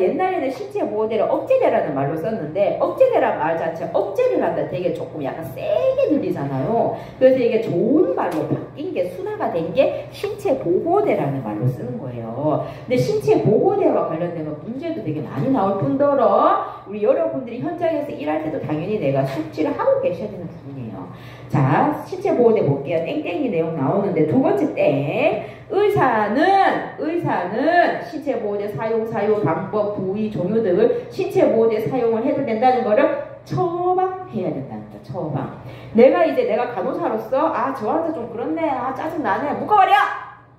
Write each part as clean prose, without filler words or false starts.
옛날에는 신체 보호대를 억제대라는 말로 썼는데 억제대란 말 자체 억제를 한다 되게 조금 약간 세게 들리잖아요. 그래서 이게 좋은 말로 바뀐 게 순화가 된 게 신체 보호대라는 말로 쓰는 거예요. 근데 신체 보호대와 관련된 문제도 되게 많이 나올 뿐더러 우리 여러분들이 현장에서 일할 때도 당연히 내가 숙지를 하고 계셔야 되는 부분이에요. 자, 신체 보호대 볼게요. 땡땡이 내용 나오는데 두 번째 땡. 의사는 신체 보호대 사용 방법, 부위, 종류 등을 신체 보호대 사용을 해도 된다는 거를 처방해야 된다는 거야. 처방. 내가 간호사로서 저 환자 좀 그렇네, 짜증나네, 묶어버려!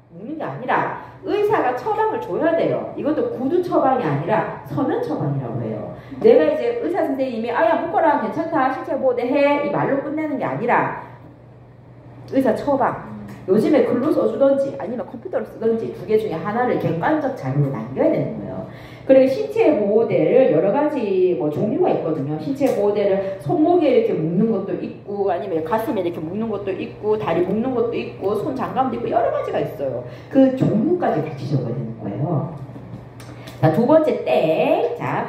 묶는 게 아니라 의사가 처방을 줘야 돼요. 이것도 구두 처방이 아니라 서면 처방이라고 해요. 내가 이제 의사 선생님이 야 묶어라, 괜찮다, 신체 보호대 해, 이 말로 끝내는 게 아니라 의사 처방. 요즘에 글로 써주던지 아니면 컴퓨터로 쓰던지 두 개 중에 하나를 객관적 자료로 남겨야 되는 거예요. 그리고 신체 보호대를 여러 가지 종류가 있거든요. 신체 보호대를 손목에 이렇게 묶는 것도 있고 아니면 가슴에 이렇게 묶는 것도 있고 다리 묶는 것도 있고 손 장갑도 있고 여러 가지가 있어요. 그 종류까지 같이 적어야 되는 거예요. 자, 두 번째 땡. 자,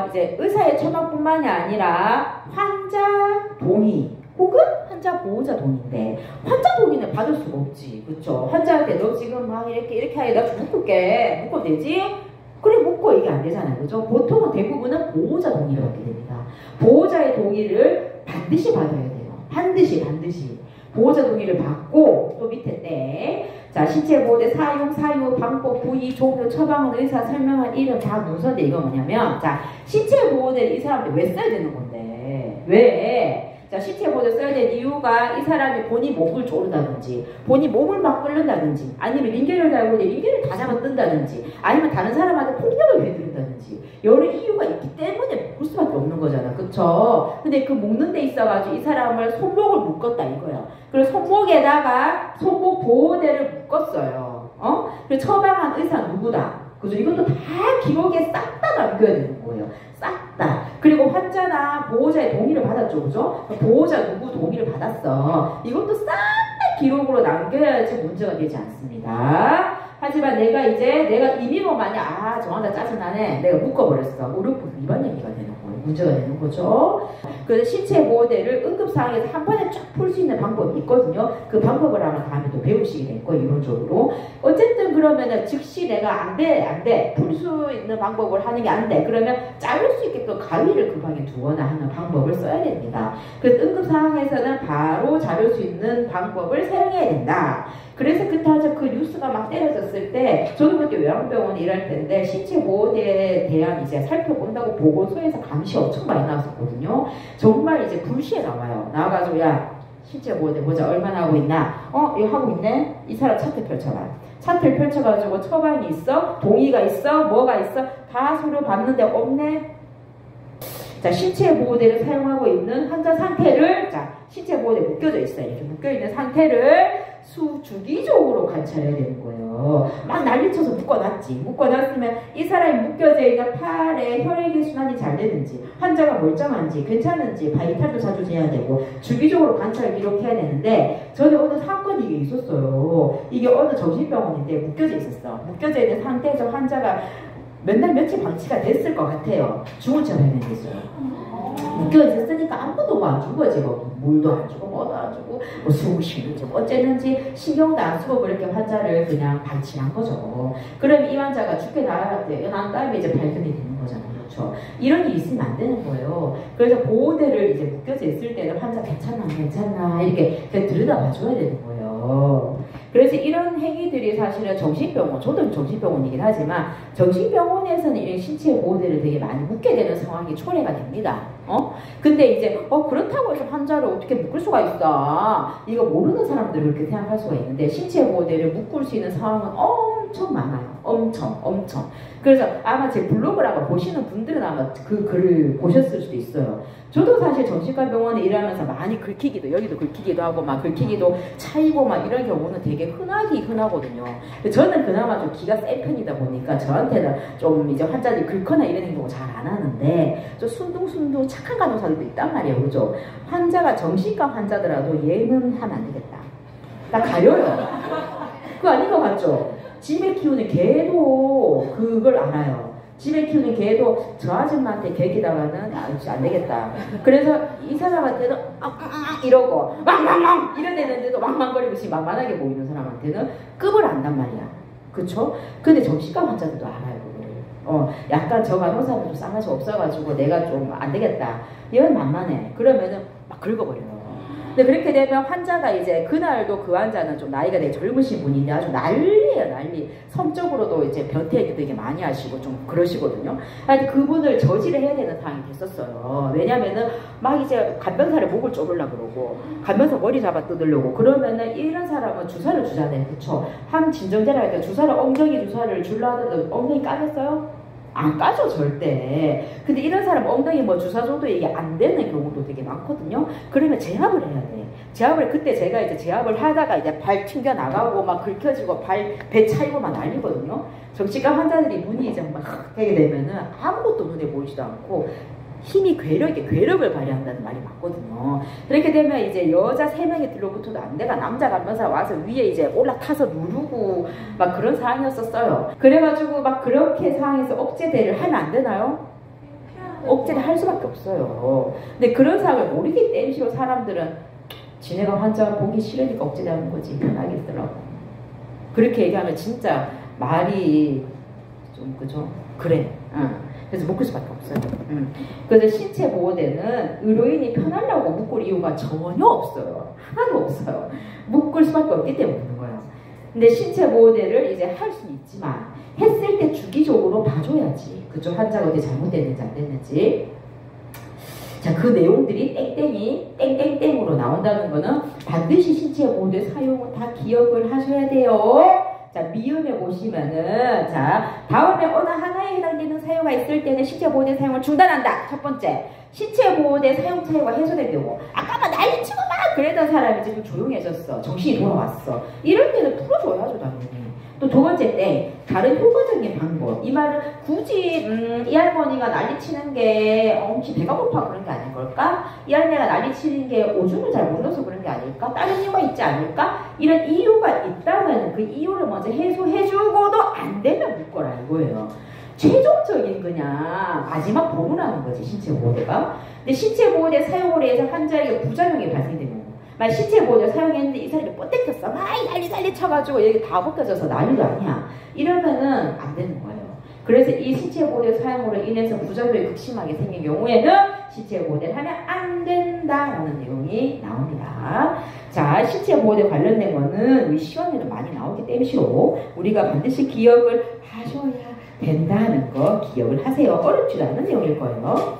이제 의사의 처방뿐만이 아니라 환자 동의 혹은 환자 보호자 동의인데 환자 동의는 받을 수가 없지, 그렇죠? 환자한테 너 지금 막 이렇게 하게 나 좀 묶을게, 묶어도 되지? 그래 묶어, 이게 안 되잖아요, 그죠? 보통은 대부분은 보호자 동의를 받게 됩니다. 보호자의 동의를 반드시 받아야 돼요. 반드시 보호자 동의를 받고 또 밑에 때 자, 신체 보호대 사용 방법, 부위, 종류, 처방은 의사 설명한 이름 다 문서인데 이거 뭐냐면 자, 신체 보호대를 이 사람들 왜 써야 되는 건데 왜? 자, 신체 보호대 써야 될 이유가 이 사람이 본인 몸을 조른다든지 본인 몸을 막 끓는다든지 아니면 링겔을 달고 링겔을 다 잡아 뜬다든지 아니면 다른 사람한테 폭력을 해드린다든지 여러 이유가 있기 때문에 묶을 수밖에 없는 거잖아, 그쵸? 근데 그 묶는 데 있어가지고 이 사람을 손목을 묶었다 이거야. 그래서 손목에다가 손목 보호대를 묶었어요. 그래서 처방한 의사 누구다, 그죠? 이것도 다 기록에 싹 다 남겨야 되는 거예요. 싹 다. 그리고 환자나 보호자의 동의를 받았죠, 그죠? 보호자 누구 동의를 받았어. 이것도 싹 다 기록으로 남겨야지 문제가 되지 않습니다. 하지만 내가 이미 만약 저 환자 짜증나네, 내가 묶어버렸어. 의료법 위반 얘기가 되는 거예요. 문제가 되는 거죠. 그래서 신체 보호대를 응급상황에서 한 번에 쫙 풀 수 있는 방법이 있거든요. 그 방법을 아마 다음에 또 배우시게 될 거예요, 이론적으로. 어쨌든 그러면은 즉시 내가 안 돼. 풀 수 있는 방법을 하는 게 안 돼. 그러면 자를 수 있게끔 가위를 그 방에 두거나 하는 방법을 써야 됩니다. 그래서 응급상황에서는 바로 자를 수 있는 방법을 사용해야 된다. 그래서 그 뉴스가 막 때려졌을 때 저도 그때 요양병원에 일할 때인데 신체 보호대에 대한 이제 살펴본다고 보고서에서 감시 엄청 많이 나왔었거든요. 정말 이제 불시에 나와가지고 야, 신체 보호대 보자, 얼마나 하고 있나? 이거 하고 있네? 이 사람 차트 펼쳐봐. 차트를 펼쳐가지고 처방이 있어? 동의가 있어? 뭐가 있어? 다 서류 봤는데 없네? 자, 신체 보호대를 사용하고 있는 환자 상태를, 자, 신체 보호대 묶여져 있어요. 이렇게 묶여있는 상태를 주기적으로 관찰해야 되는 거예요. 막 난리쳐서 묶어놨으면 이 사람이 묶여져 있는 팔에 혈액의 순환이 잘 되는지, 환자가 멀쩡한지, 괜찮은지, 바이탈도 자주 재야 되고, 주기적으로 관찰을 기록해야 되는데, 전에 어느 사건이 이게 있었어요. 이게 어느 정신병원인데 묶여져 있었어. 묶여져 있는 상태에서 환자가 몇 날 며칠 방치가 됐을 것 같아요. 죽은 척 해냈어요. 묶여 있었으니까 아무것도 안 주고 지금 물도 안 주고 뭐도 안 주고 뭐 숨 쉬는지 뭐 어쨌는지 신경도 안 쓰고 그렇게 환자를 그냥 방치한 거죠. 그럼 이 환자가 죽게 난 다음에 이제 발견이 되는 거잖아요. 그렇죠? 이런 일이 있으면 안 되는 거예요. 그래서 보호대를 이제 묶여져 있을 때는 환자 괜찮나 이렇게 들여다봐 줘야 되는 거예요. 그래서 이런 행위들이 사실은 정신병원, 저도 정신병원이긴 하지만 정신병원에서는 이런 신체 보호대를 되게 많이 묶게 되는 상황이 초래가 됩니다. 근데 이제 그렇다고 해서 환자를 어떻게 묶을 수가 있어? 이거 모르는 사람들은 그렇게 생각할 수가 있는데 신체 보호대를 묶을 수 있는 상황은 엄청 많아요. 엄청. 그래서 아마 제 블로그를 아마 보시는 분들은 아마 그 글을 보셨을 수도 있어요. 저도 사실 정신과 병원에 일하면서 많이 여기도 긁히기도 하고 막 긁히기도 차이고 막 이런 경우는 되게 흔하거든요. 저는 그나마 좀 기가 센 편이다 보니까 저한테는 좀 이제 환자들이 긁거나 이런 행동을 잘 안 하는데 좀 순둥순둥 착한 간호사들도 있단 말이에요. 그죠? 환자가 정신과 환자더라도 얘는 하면 안 되겠다. 나 가려요. 그거 아닌 것 같죠? 집에 키우는 개도 그걸 알아요. 집에 키우는 개도 저 아줌마한테 개기다가는 안 되겠다. 그래서 이 사람한테는 이러고 왕왕왕 이러대는데도 왕왕거리고 지금 만만하게 보이는 사람한테는 급을 안단 말이야. 그쵸? 근데 정신과 환자들도 알아요. 약간 저 간호사는 좀 쌍맛이 없어가지고 내가 좀 안 되겠다. 얘는 만만해. 그러면은 막 긁어버려요. 근데 그렇게 되면 환자가 이제 그날도 그 환자는 좀 나이가 되게 젊으신 분인데 아주 난리예요, 난리. 성적으로도 이제 변태도 되게 많이 하시고 좀 그러시거든요. 하여튼 그분을 저지를 해야 되는 상황이 됐었어요. 왜냐면은 막 이제 간병사를 목을 쪼르려고 그러고 간병사 머리 잡아 뜯으려고 그러면은 이런 사람은 주사를 주잖아요. 그쵸? 한 진정제라 할때 주사를 엉덩이 주사를 줄라 하더라도 엉덩이 까겠어요? 안 까죠 절대. 근데 이런 사람 엉덩이 뭐 주사 줘도 이게 안 되는 경우도 되게 많거든요. 그러면 제압을 해야 돼. 제압을 그때 제가 이제 제압을 하다가 이제 발 튕겨 나가고 막 긁혀지고 배 차이고 막 난리거든요. 정신과 환자들이 눈이 이제 막 되게 되면은 아무것도 눈에 보이지도 않고 힘이 괴력을 발휘한다는 말이 맞거든요. 그렇게 되면 이제 여자 3명이 들러붙어도 안 돼가 남자 간병사 와서 위에 이제 올라타서 누르고 막 그런 상황이었었어요. 그래가지고 막 그렇게 상황에서 억제대를 하면 안 되나요? 억제를 할 수밖에 없어요. 근데 그런 상황을 모르기 때문에 사람들은 지네가 환자 보기 싫으니까 억제대하는 거지 편하게 있더라고. 그렇게 얘기하면 진짜 말이 좀 그죠? 그래. 그래서 묶을 수밖에 없어요. 그래서 신체 보호대는 의료인이 편하려고 묶을 이유가 전혀 없어요. 하나도 없어요. 묶을 수밖에 없기 때문에 묶는 거예요. 근데 신체 보호대를 이제 할 수는 있지만 했을 때 주기적으로 봐줘야지. 그쪽 환자가 어디 잘못됐는지 안 됐는지. 자, 그 내용들이 땡땡으로 나온다는 거는 반드시 신체 보호대 사용은 다 기억을 하셔야 돼요. 자, 미음에 보시면은, 자, 다음에 어느 하나에 해당되는 사유가 있을 때는 신체 보호대 사용을 중단한다. 첫 번째, 신체 보호대 사용 차이가 해소된 경우. 아까 난리치고 막 그랬던 사람이 지금 조용해졌어. 정신이 돌아왔어. 이럴 때는 풀어줘야죠, 당연히. 또 두 번째 때, 다른 효과적인 방법. 이 말은 굳이, 이 할머니가 난리치는 게, 혹시 배가 고파 그런 게 아닐 걸까? 이 할머니가 난리치는 게 오줌을 잘 못 넣어서 그런 게 아닐까? 다른 이유가 있지 않을까? 이런 이유가 있다면 그 이유를 먼저 해소해주고도 안 되면 묶어라 이거예요. 최종적인 그냥 마지막 보루라는 거지, 신체 보호대가. 근데 신체 보호대 사용을 해서 환자에게 부작용이 발생되는 막 신체 보호대 사용했는데 이 사람이 뻗대켰어. 막 난리 쳐가지고 여기 다 벗겨져서 난리도 아니야. 이러면은 안 되는 거예요. 그래서 이 신체 보호대 사용으로 인해서 부작용이 극심하게 생긴 경우에는 신체 보호대를 하면 안 된다라는 내용이 나옵니다. 자, 신체 보호대 관련된 거는 우리 시험에도 많이 나오기 때문이로 우리가 반드시 기억을 하셔야 된다는 거 기억을 하세요. 어렵지도 않은 내용일 거예요.